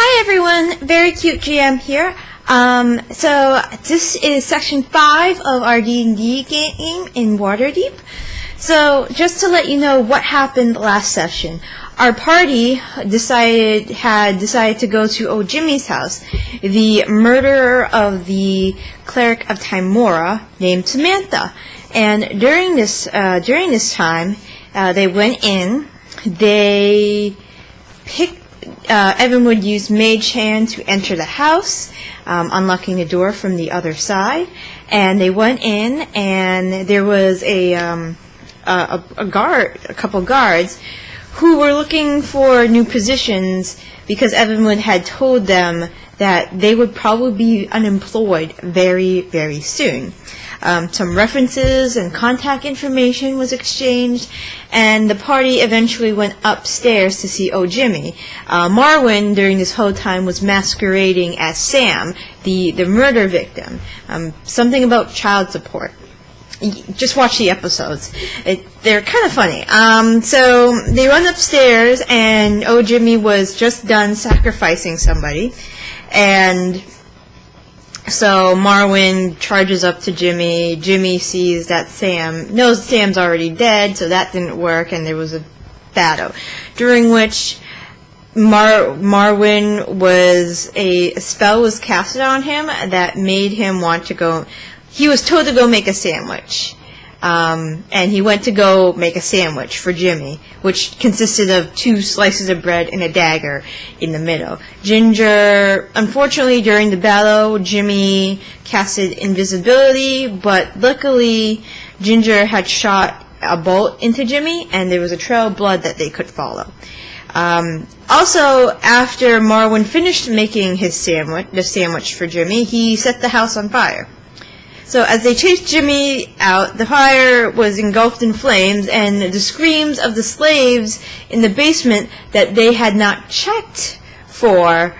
Hi everyone, Very Cute GM here. So this is section 5 of our D&D game in Waterdeep. So just to let you know what happened last session, our party had decided to go to old Jimmy's house, the murderer of the cleric of Timora named Samantha. And during this time, they went in. They picked. Evenwood used Mage Hand to enter the house, unlocking the door from the other side. And they went in, and there was a couple guards who were looking for new positions because Evenwood had told them that they would probably be unemployed very, very soon. Some references and contact information was exchanged, and the party eventually went upstairs to see old Jimmy. Marwin, during this whole time, was masquerading as Sam, the murder victim. Something about child support. Just watch the episodes. They're kind of funny. So they run upstairs, and old Jimmy was just done sacrificing somebody, and so Marwin charges up to Jimmy. Jimmy sees that knows Sam's already dead, so that didn't work, and there was a battle, during which Marwin a spell was casted on him that made him want to go. He was told to go make a sandwich, and he went to go make a sandwich for Jimmy, which consisted of 2 slices of bread and a dagger in the middle. Unfortunately, during the battle, Jimmy casted invisibility, but luckily, Ginger had shot a bolt into Jimmy, and there was a trail of blood that they could follow. Also, after Marwin finished making the sandwich for Jimmy, he set the house on fire. So as they chased Jimmy out, the fire was engulfed in flames, and the screams of the slaves in the basement that they had not checked for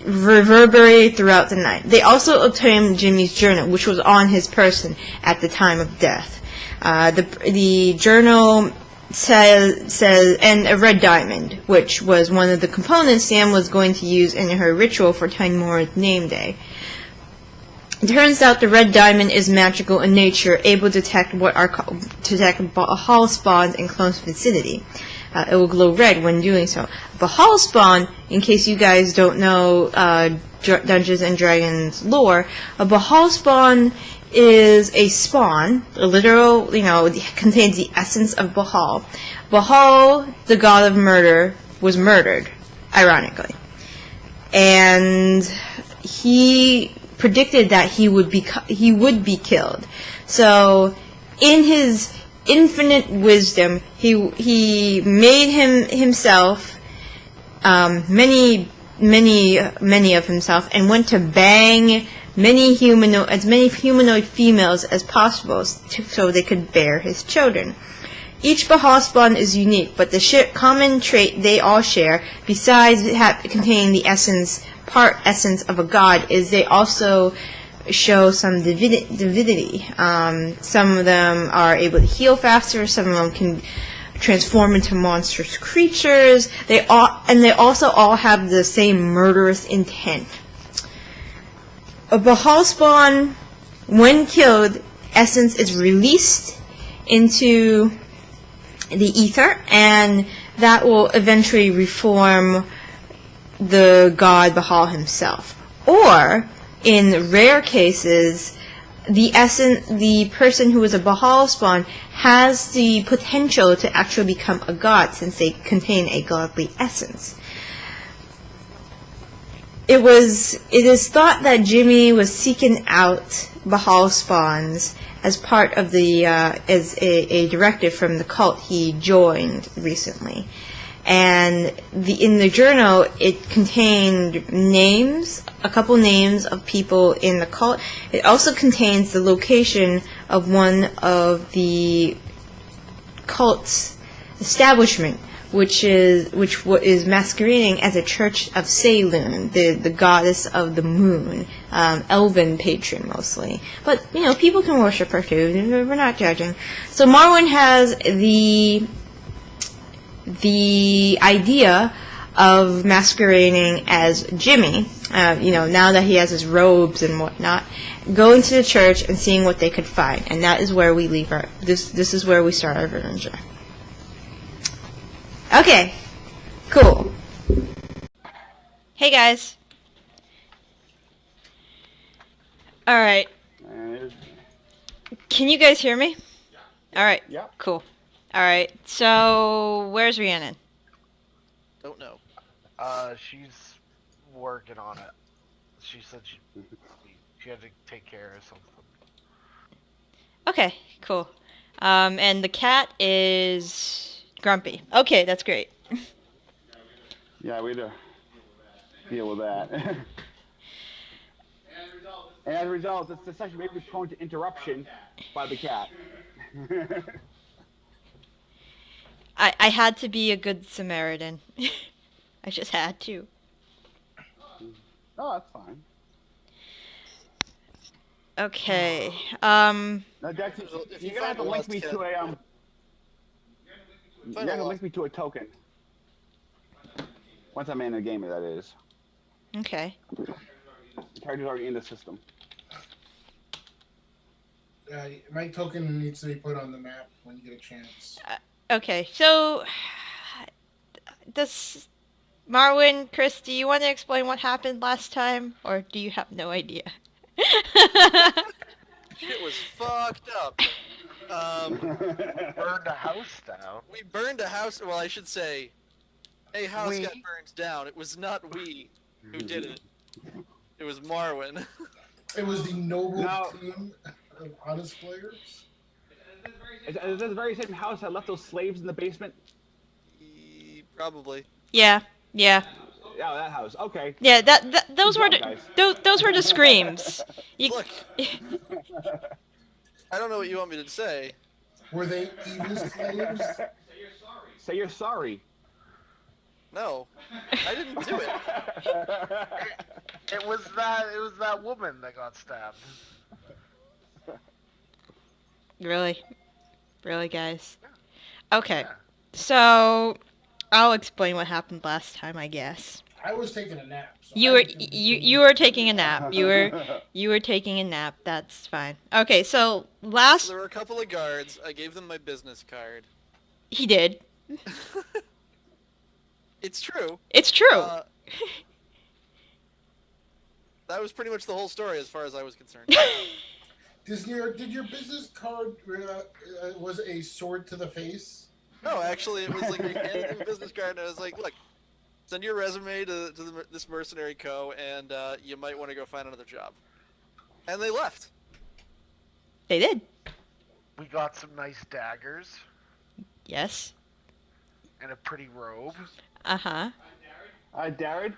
reverberated throughout the night. They also obtained Jimmy's journal, which was on his person at the time of death. The journal says, and a red diamond, which was one of the components Sam was going to use in her ritual for Timora's name day. It turns out the red diamond is magical in nature, able to detect Bahal spawns in close vicinity. It will glow red when doing so. Bahal spawn, in case you guys don't know Dungeons and Dragons lore, a Bahal spawn is a spawn, a literal, it contains the essence of Bahal. Bahal, the god of murder, was murdered, ironically. And he predicted that he would be killed. So, in his infinite wisdom, he made himself many of himself, and went to bang as many humanoid females as possible so they could bear his children. Each Bahal spawn is unique, but the common trait they all share, besides containing the essence of a god, is they also show some divinity. Some of them are able to heal faster. Some of them can transform into monstrous creatures. They also all have the same murderous intent. A Bahal spawn, when killed, essence is released into the ether, and that will eventually reform the god Bahal himself. Or, in rare cases, the person who is a Bahal spawn has the potential to actually become a god, since they contain a godly essence. It is thought that Jimmy was seeking out Bahal spawns as part of as a directive from the cult he joined recently. And in the journal, it contained a couple names of people in the cult. It also contains the location of one of the cult's establishment, which is masquerading as a church of Selune, the goddess of the moon, elven patron mostly. But people can worship her too. We're not judging. So Marwin has the idea of masquerading as Jimmy, now that he has his robes and whatnot, going to the church and seeing what they could find. And that is where we leave this is where we start our adventure. Okay, cool. Hey guys. Alright. Can you guys hear me? Alright. Yeah. Cool. Alright, so where's Rhiannon? Don't know. She's working on it. She said she had to take care of something. Okay, cool. And the cat is grumpy. Okay, that's great. Yeah, we had to deal with that. And as a result, this session may be prone to interruption by the cat. I had to be a good Samaritan. I just had to. Oh, that's fine. Okay. Now, Dex, If you're you gonna have to find link me lost to cat- a You're gonna have to link me to a token. Once I'm in the game, that is. Okay. The character's already in the system. My token needs to be put on the map when you get a chance. Okay, so does Marwin, Chris, do you want to explain what happened last time, or do you have no idea? Shit was fucked up. Burned a house down. We burned a house. Well, I should say, a house We? got burned down. It was not we who did it. It was Marwin. It was the noble No. team of honest players. Is this the very same house that left those slaves in the basement? Probably. Yeah. Yeah, that house. Okay. Yeah, those Good were job, those were the screams. Look. I don't know what you want me to say. Were they evil slaves? Say you're sorry. No, I didn't do it. It was that woman that got stabbed. Really, guys. Okay, so I'll explain what happened last time, I guess. I was taking a nap. So You were taking a nap. You were taking a nap. That's fine. Okay, so last There were a couple of guards. I gave them my business card. he did. It's true. It's true. That was pretty much the whole story as far as I was concerned. Did your business card was a sword to the face? No, actually, it was like they handed me a business card, and I was like, "Look, send your resume to this mercenary co, and you might want to go find another job." And they left. They did. We got some nice daggers Yes. and a pretty robe. Uh-huh. Darren,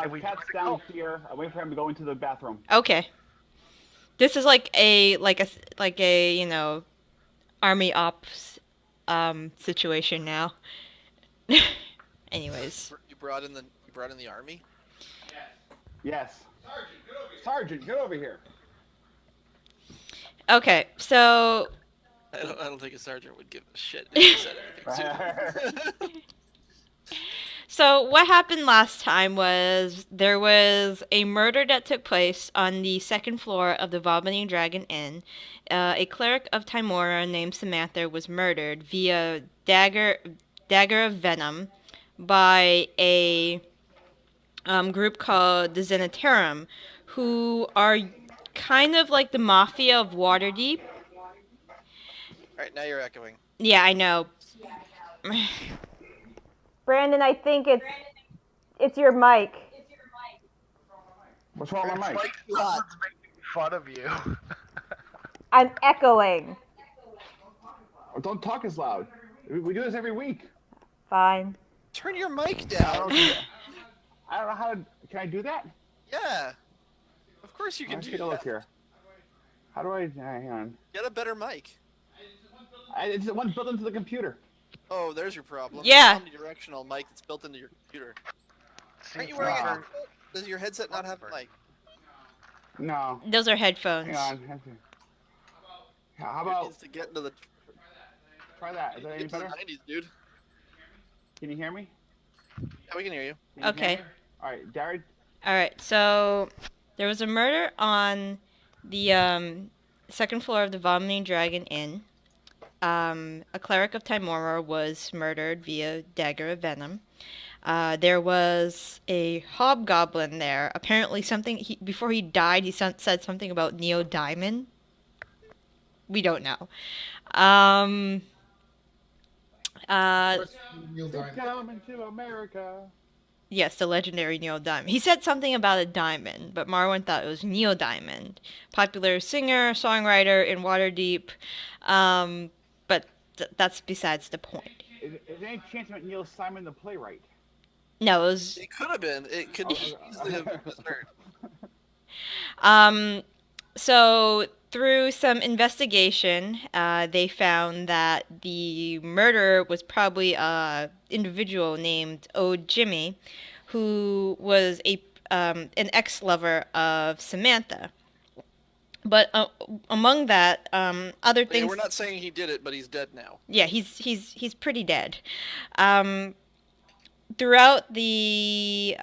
we cat's gotta down go. here. I'm waiting for him to go into the bathroom. Okay. This is like a army ops situation now. Anyways. You brought in the army. Yes. Sergeant, get over here. Okay, so I don't think a sergeant would give a shit if you said anything to him. So what happened last time was there was a murder that took place on the second floor of the Vomiting Dragon Inn. A cleric of Timora named Samantha was murdered via dagger of venom by a group called the Zenitarum, who are kind of like the mafia of Waterdeep. Alright, now you're echoing. Yeah, I know. Brandon, I think it's your mic. What's wrong with my It's mic? like someone's making fun of you. I'm echoing. Oh, don't talk as loud. We do this every week. Fine. Turn your mic I down. don't know how to. Can I do that? Yeah. Of course you can Let's do take a look that. here. How do I? Hang on. Get a better mic. It's the one built into the computer. Oh, there's your problem. Yeah. It's an omnidirectional mic that's built into your computer. See, Aren't you it's wearing a not- headset? Does your headset not have a mic? No. Those are headphones. Hang on. How It about needs to get into the try that? Is that any into the better? 90s, dude. Can you hear me? Yeah, we can hear you. Can you Okay. hear me? All right, Darren. All right. So there was a murder on the second floor of the Vomiting Dragon Inn. A cleric of Timora was murdered via dagger of venom. There was a hobgoblin there. Apparently, before he died, he said something about Neo Diamond. We don't know. Um, uh, First, Neil Diamond. Coming to America. yes, the legendary Neo Diamond. He said something about a diamond, but Marwin thought it was Neo Diamond. Popular singer, songwriter in Waterdeep. But that's besides the point. Is there any chance about Neil Simon the playwright? No, it was It could have been. It could easily have been misheard. So through some investigation, they found that the murderer was probably a individual named Old Jimmy, who was an ex-lover of Samantha. But among that, other Yeah, things. we're not saying he did it, but he's dead now. Yeah, he's pretty dead. Throughout the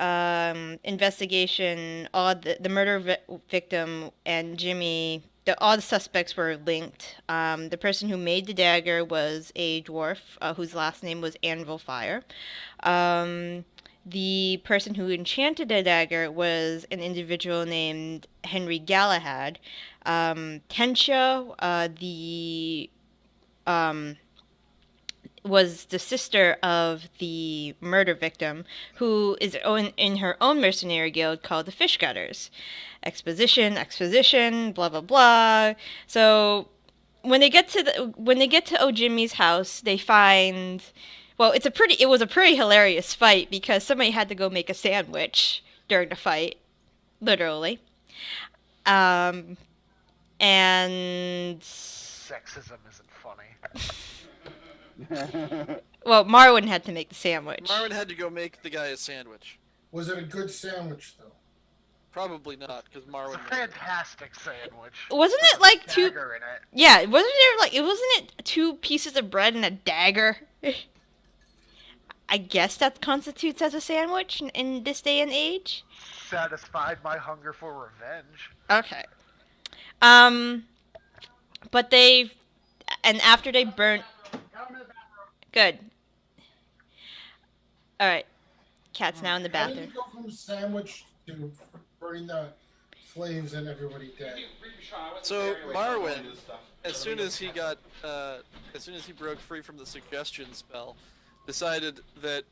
investigation, all the murder victim and Jimmy, all the suspects were linked. The person who made the dagger was a dwarf whose last name was Anvil Fire. The person who enchanted the dagger was an individual named Henry Galahad. Tensha, was the sister of the murder victim, who is in her own mercenary guild called the Fish Gutters. Exposition, blah blah blah. So when they get to O Jimmy's house, they find, well, it was a pretty hilarious fight because somebody had to go make a sandwich during the fight, literally. And Sexism isn't funny. well, Marwin had to make the sandwich. Marwin had to go make the guy a sandwich. Was it a good sandwich, though? Probably not, because It's Marwin. a fantastic sandwich. Wasn't With it a like two? dagger in it. Yeah, wasn't it 2 pieces of bread and a dagger? I guess that constitutes as a sandwich in this day and age. Satisfied my hunger for revenge. Okay. But after they burnt. Good. All right. Cat's now in the How did bathroom. you go from sandwich to burning the slaves and everybody dead? So Marwin, as soon as he broke free from the suggestion spell, decided that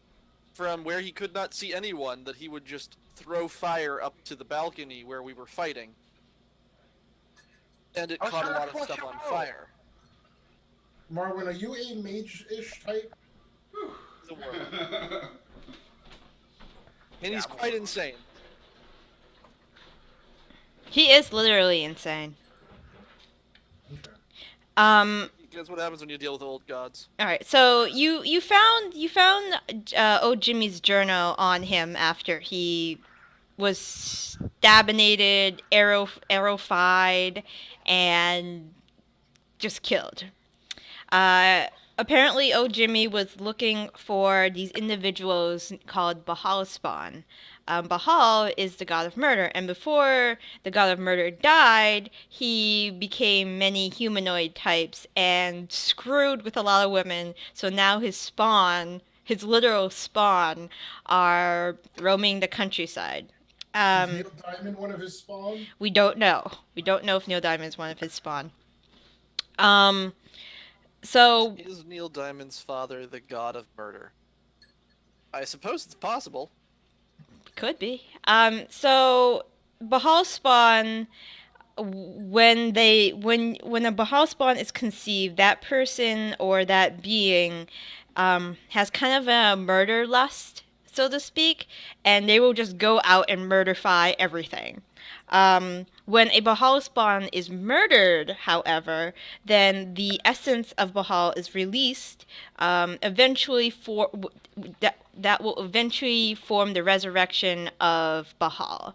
from where he could not see anyone, that he would just throw fire up to the balcony where we were fighting, and it I was caught a trying to lot of flush stuff it on out. fire. Marwin, are you a mage-ish type? The world. And he's quite insane. He is literally insane. Okay. That's what happens when you deal with old gods. All right. So you found old Jimmy's journal on him after he was stabinated, arrow-fied, and just killed. Apparently, old Jimmy was looking for these individuals called Bahal spawn. Bahal is the god of murder, and before the god of murder died, he became many humanoid types and screwed with a lot of women. So now his literal spawn, are roaming the countryside. Is Neil Diamond one of his spawn? We don't know. We don't know if Neil Diamond is one of his spawn. So Is Neil Diamond's father the god of murder? I suppose it's possible. could be. So Bahal spawn, when a Bahal spawn is conceived, that person or that being has kind of a murder lust, so to speak, and they will just go out and murderify everything. When a Bahal spawn is murdered, however, then the essence of Bahal is released, eventually that will eventually form the resurrection of Bahal.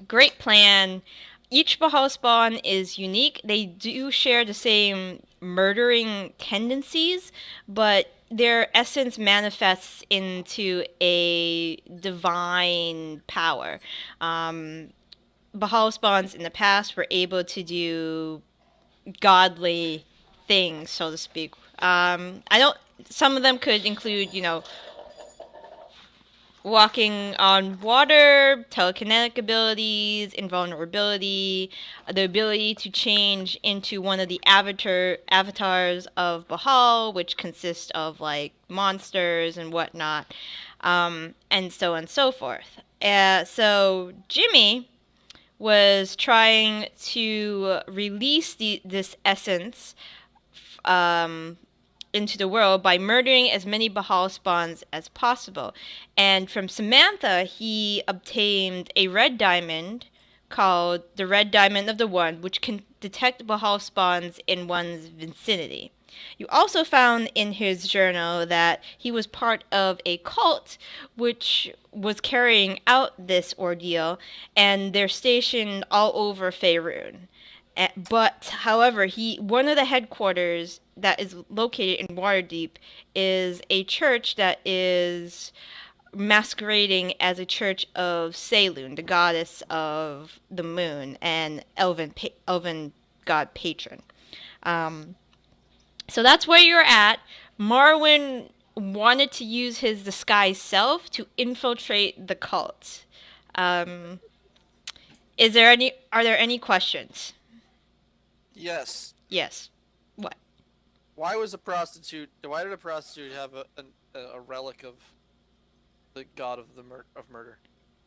Great plan. Each Bahal spawn is unique. They do share the same murdering tendencies, but their essence manifests into a divine power. Bahal spawns in the past were able to do godly things, so to speak. I don't. Some of them could include, walking on water, telekinetic abilities, invulnerability, the ability to change into one of the avatars of Bahal, which consists of like monsters and whatnot, and so on and so forth. So Jimmy was trying to release this essence um, into the world by murdering as many Bahal spawns as possible. And from Samantha, he obtained a red diamond called the Red Diamond of the One, which can detect Bahal spawns in one's vicinity. You also found in his journal that he was part of a cult which was carrying out this ordeal, and they're stationed all over Faerun. But however, one of the headquarters that is located in Waterdeep is a church that is masquerading as a church of Selune, the goddess of the moon and elven god patron. So that's where you're at. Marwin wanted to use his disguised self to infiltrate the cult. Um, are there any questions? Yes. Yes. What? Why did a prostitute have a relic of the god of murder?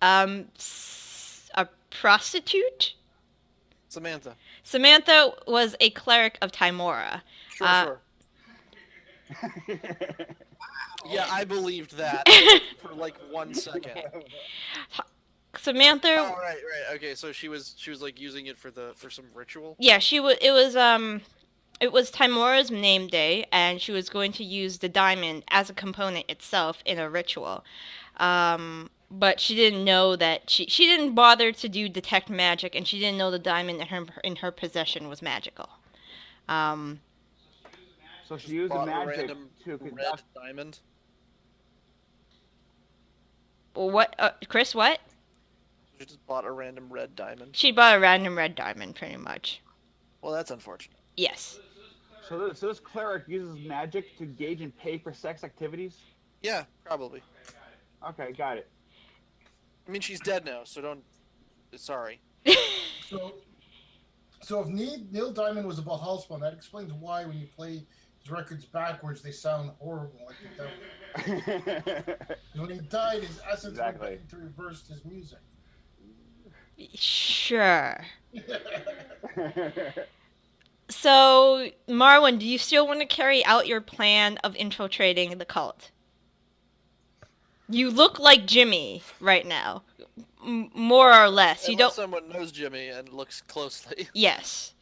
A prostitute? Samantha. Was a cleric of Timora. Sure. Yeah, I believed that for like 1 second. Samantha. Oh, right. Okay, so she was like using it for some ritual. Yeah, it was Timora's name day, and she was going to use the diamond as a component itself in a ritual. But she didn't know that she didn't bother to do detect magic, and she didn't know the diamond in her possession was magical. So she used the magic to red conduct. diamond. What, Chris? What? She just bought a random red diamond. She bought a random red diamond, pretty much. Well, that's unfortunate. Yes. So this cleric uses magic to gauge and pay for sex activities? Yeah, probably. Okay, got it. I mean, she's dead now, so don't... Sorry. So if Neil Diamond was a Bahal spawn, that explains why when you play his records backwards, they sound horrible. Like the devil. When he died, his essence went back to reverse his music. Sure. So, Marwin, do you still want to carry out your plan of infiltrating the cult? You look like Jimmy right now, more or less. You don't. Someone knows Jimmy and looks closely. Yes.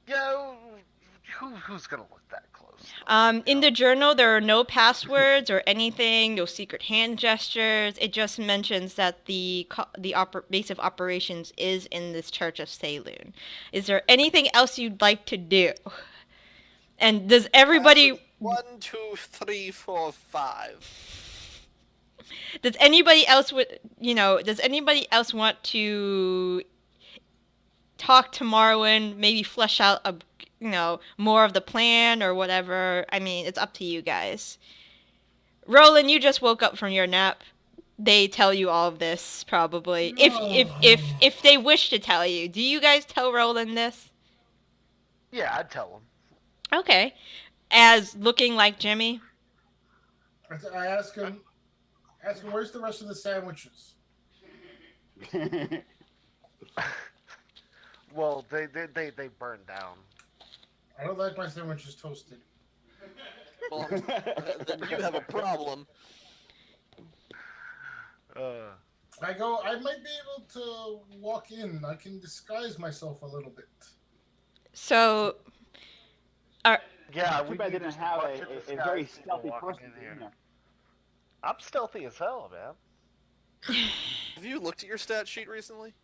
Yeah, who's gonna look that close? In the journal, there are no passwords or anything, no secret hand gestures. It just mentions that the base of operations is in this Church of Selune. Is there anything else you'd like to do? And does everybody... 1, 2, 3, 4, 5. Does anybody else want to talk to Marwin, maybe flesh out more of the plan or whatever? I mean, it's up to you guys. Roland, you just woke up from your nap. They tell you all of this probably. No. If they wish to tell you. Do you guys tell Roland this? Yeah, I'd tell him. Okay. As looking like Jimmy? I ask him, where's the rest of the sandwiches? Well, they burned down. I don't like my sandwiches toasted. Well, then you have a problem. I might be able to walk in. I can disguise myself a little bit. So... Yeah, Too bad I didn't have a very stealthy person in here. I'm stealthy as hell, man. Have you looked at your stat sheet recently?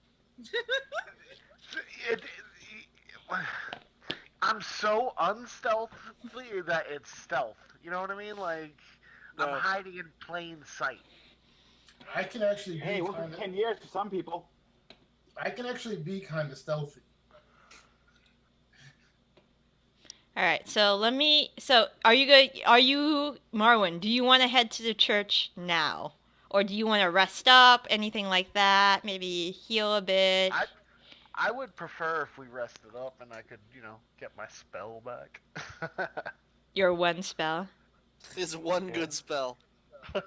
I'm so unstealthy that it's stealth. You know what I mean? Like, No. I'm hiding in plain sight. I can actually be Hey, it wasn't 10 years for some people. I can actually be kind of stealthy. All right, so are you good? Are you, Marwin, do you want to head to the church now? Or do you want to rest up, anything like that? Maybe heal a bit? I would prefer if we rested up and I could, get my spell back. Your one spell? Is one good spell. I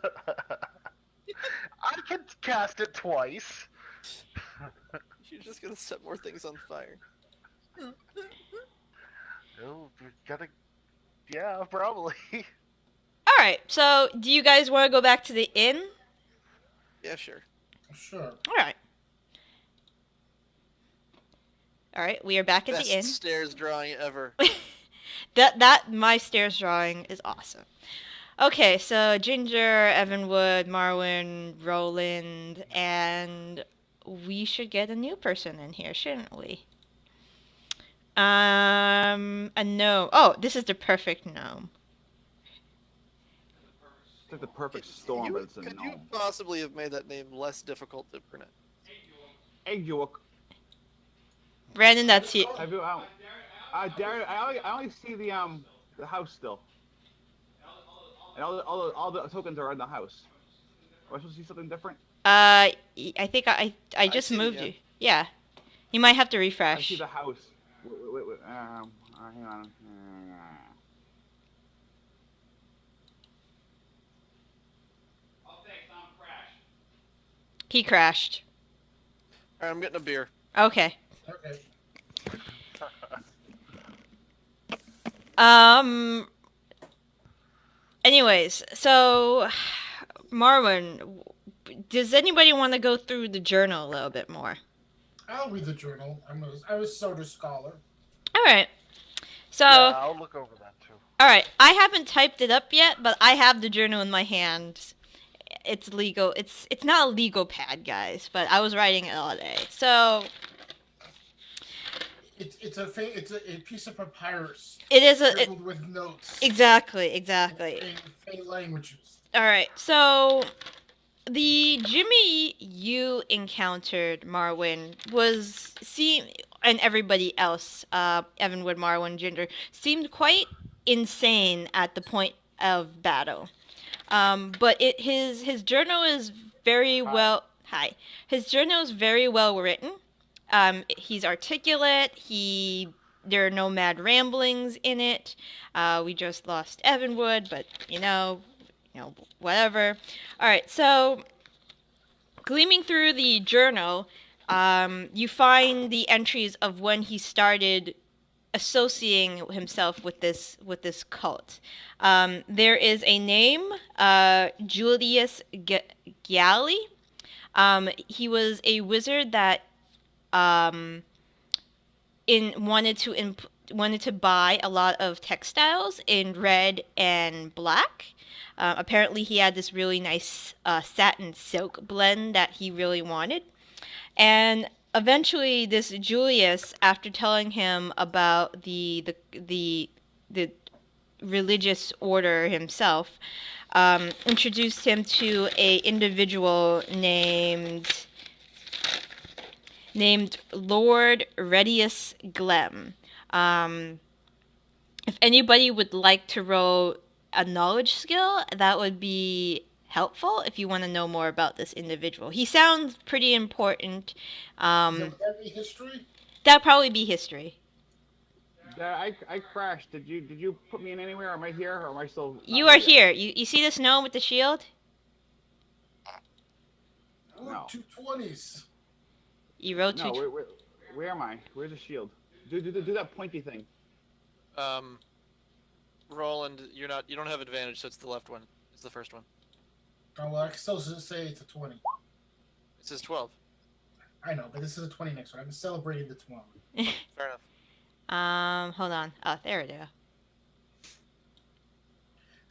can cast it twice. You're just gonna set more things on fire. Oh, we gotta. Yeah, probably. All right, so do you guys want to go back to the inn? Yeah, sure. Sure. All right, we are back at Best the inn. stairs drawing ever. My stairs drawing is awesome. Okay, so Ginger, Evenwood, Marwin, Roland, and we should get a new person in here, shouldn't we? A gnome. Oh, this is the perfect gnome. It's like the perfect storm, but it's a Could you gnome. possibly have made that name less difficult to pronounce? Engywood. Brandon, that's you. Have you, Darren, I only see the house still. And all the tokens are in the house. Am I supposed to see something different? I think I just see, moved yeah. you. Yeah. You might have to I refresh. see the house. Wait, hang on. He crashed. Alright, I'm getting a beer. Okay. Okay. Anyways, so Marwin, does anybody want to go through the journal a little bit more? I'll read the journal. I was sort of scholar. All right. So, Yeah, I'll look over that too. all right. I haven't typed it up yet, but I have the journal in my hand. It's legal. It's not a legal pad, guys, but I was writing it all day. So It's a piece of papyrus. it is Scribbled with notes. exactly. In faint languages. All right. So the Jimmy you encountered, Marwin, and everybody else, Evenwood, Marwin, Ginger, seemed quite insane at the point of battle. But his journal is very well. Hi. His journal is very well written. He's articulate. There are no mad ramblings in it. We just lost Evenwood, but whatever. All right, so gleaming through the journal, you find the entries of when he started associating himself with this cult. There is a name, Julius Galli. He was a wizard that wanted to buy a lot of textiles in red and black. Apparently, he had this really nice satin silk blend that he really wanted, and eventually, this Julius, after telling him about the religious order himself, introduced him to a individual named Lord Redius Glem. If anybody would like to roll a knowledge skill, that would be helpful if you want to know more about this individual. He sounds pretty important. Would that be history? That'd probably be history. I crashed. Did you put me in anywhere? Am I here or am I still? You are here. You see this gnome with the shield? Ooh, No. 220s. You rolled No, two. where am I? Where's the shield? Do that pointy thing. Roland, you don't have advantage, so it's the left one. It's the first one. Oh, well, I can still say it's a 20. It says 12. I know, but this is a 20 next one. I'm celebrating the 12. Fair enough. Hold on. Oh, there we go.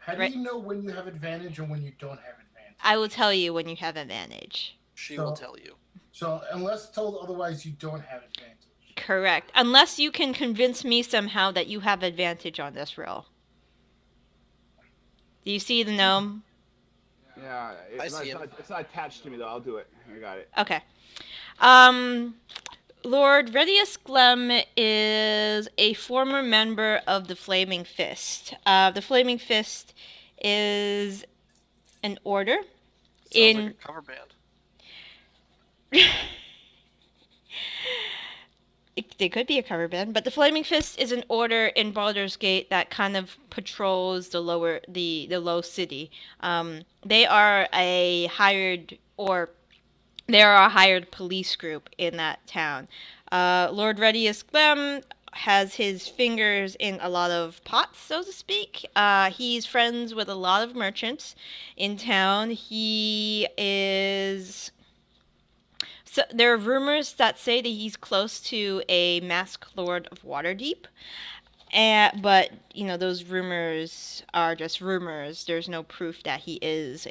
How do Right. you know when you have advantage and when you don't have advantage? I will tell you when you have advantage. She will tell you. So, unless told otherwise, you don't have advantage. correct. Unless you can convince me somehow that you have advantage on this roll. Do you see the gnome? Yeah, I see him. it's not attached to me though. I'll do it. I got it. Okay. Lord Redius Glem is a former member of the Flaming Fist. The Flaming Fist is an order Sounds like a cover band. They could be a cover band, but the Flaming Fist is an order in Baldur's Gate that kind of patrols the low city. They are a hired police group in that town. Lord Redius Glem has his fingers in a lot of pots, so to speak. He's friends with a lot of merchants in town. So there are rumors that say that he's close to a masked lord of Waterdeep. But, those rumors are just rumors. There's no proof that he is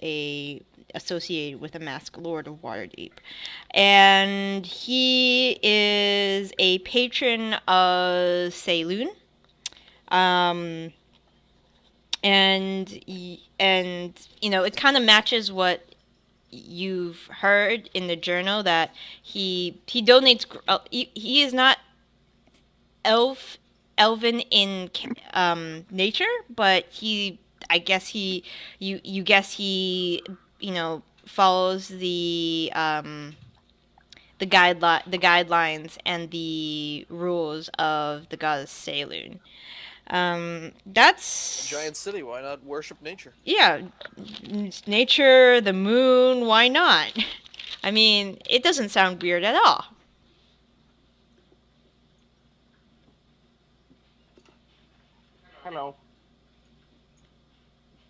associated with a masked lord of Waterdeep. And he is a patron of Selune. It kind of matches what you've heard in the journal, that he donates. He is not elven in nature, but you guess he follows the guidelines and the rules of the goddess Selune. That's Giant city. Why not worship nature? Yeah, nature, the moon. Why not? I mean, it doesn't sound weird at all. Hello.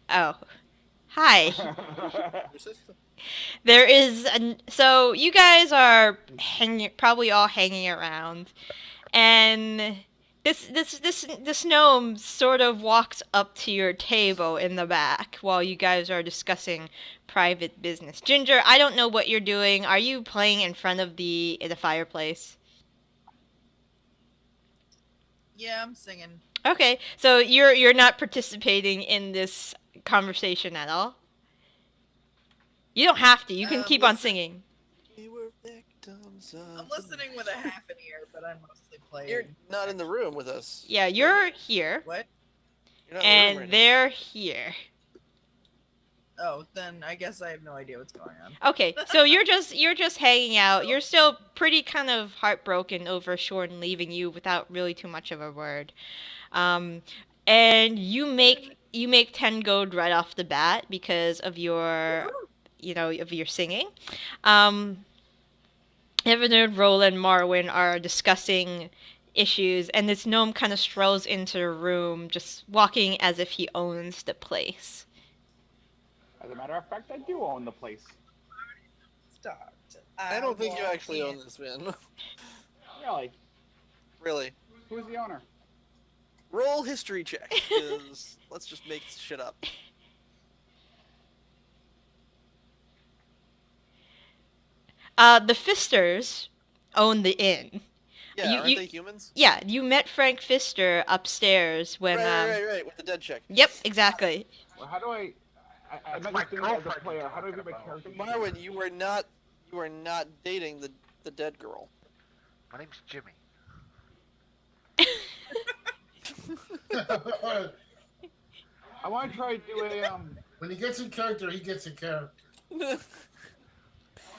Oh, hi. There is so you guys are probably all hanging around, and this gnome sort of walks up to your table in the back while you guys are discussing private business. Ginger, I don't know what you're doing. Are you playing in front of the fireplace? Yeah, I'm singing. Okay, so you're not participating in this conversation at all? You don't have to. You can keep on singing. We were victims of... I'm listening with a half an ear, but I'm mostly playing. You're not in the room with us. Yeah, you're here. What? You're not in the room And right they're here. Oh, then I guess I have no idea what's going on. Okay, so you're just hanging out. You're still pretty kind of heartbroken over Shorten leaving you without really too much of a word. And you make 10 gold right off the bat because of your singing. Evenwood, Roland, Marwin are discussing issues, and this gnome kind of strolls into the room, just walking as if he owns the place. As a matter of fact, I do own the place. Stop. I don't think you actually own this, man. Really? Really. Who's the owner? Roll history check, because let's just make shit up. The Fisters own the inn. Yeah, aren't they humans? Yeah, you met Frank Pfister upstairs when... Right, with the dead chick. Yep, exactly. Well, how do I met this thing as a player. How do I get my character? Marwin, you are not dating the dead girl. My name's Jimmy. I want to try to do a When he gets in character, he gets in character.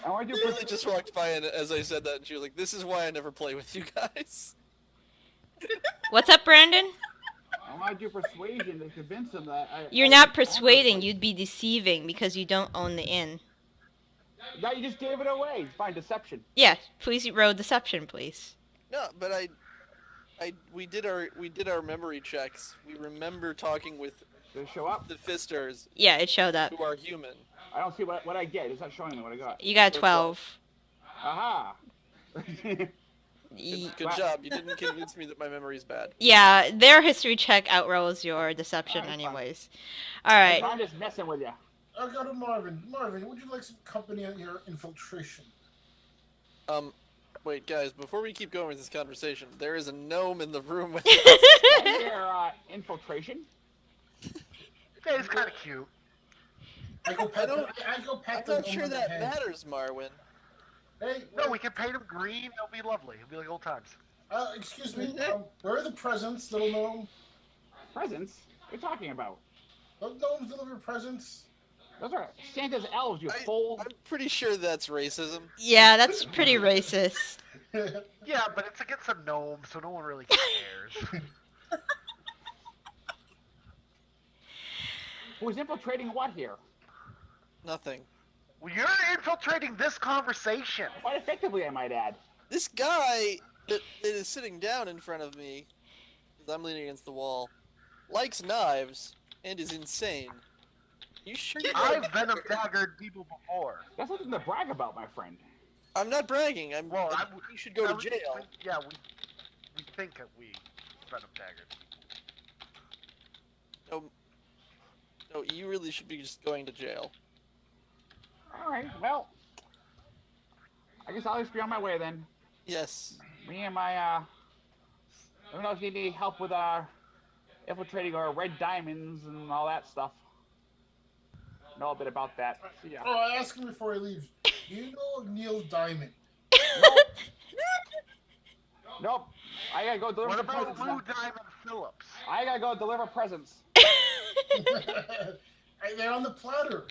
I want to do. Lily just walked by, and as I said that, and she was like, "This is why I never play with you guys." What's up, Brandon? I want to do persuasion to convince him that You're not persuading, you'd be deceiving because you don't own the inn. Now you just gave it away. Fine, deception. Yeah, please roll deception, please. No, but we did our memory checks. We remember talking with Did it show up? the Fisters, Yeah, it showed up. who are human. I don't see what I get. It's not showing me what I got. You got a 12. Aha! Good job. You didn't convince me that my memory is bad. Yeah, their history check outrolls your deception anyways. Alright. I'm just messing with you. I got a Marvin. Marvin, would you like some company on your infiltration? Wait, guys, before we keep going with this conversation, there is a gnome in the room with Is there infiltration? Yeah, he's kind of cute. I go pet don't- I go pet I'm the not gnome sure on the that head. matters, Marwin. Hey, No, we can paint him green. It'll be lovely. It'll be like old times. excuse me. Where are the presents, little gnome? Presents? What are you talking about? Don't gnomes deliver presents? Those are Santa's elves, you I'm fool. pretty sure that's racism. Yeah, that's pretty racist. Yeah, but it's against a gnome, so no one really cares. Who's infiltrating what here? Nothing. Well, you're infiltrating this conversation. Quite effectively, I might add. This guy that is sitting down in front of me, because I'm leaning against the wall, likes knives and is insane. You sure you I've venom daggered people before. That's nothing to brag about, my friend. I'm not bragging. You should go to we jail. think that we venom daggered. No, you really should be just going to jail. Alright, well. I guess I'll just be on my way then. Yes. Me and my, I don't know if you need any help with, infiltrating our red diamonds and all that stuff. Know a bit about that. So, yeah. Oh, I asked him before he leaves. Do you know of Neil Diamond? Nope. I gotta go deliver What some about presents Blue now. Diamond Phillips? I gotta go deliver presents. They're on the platter.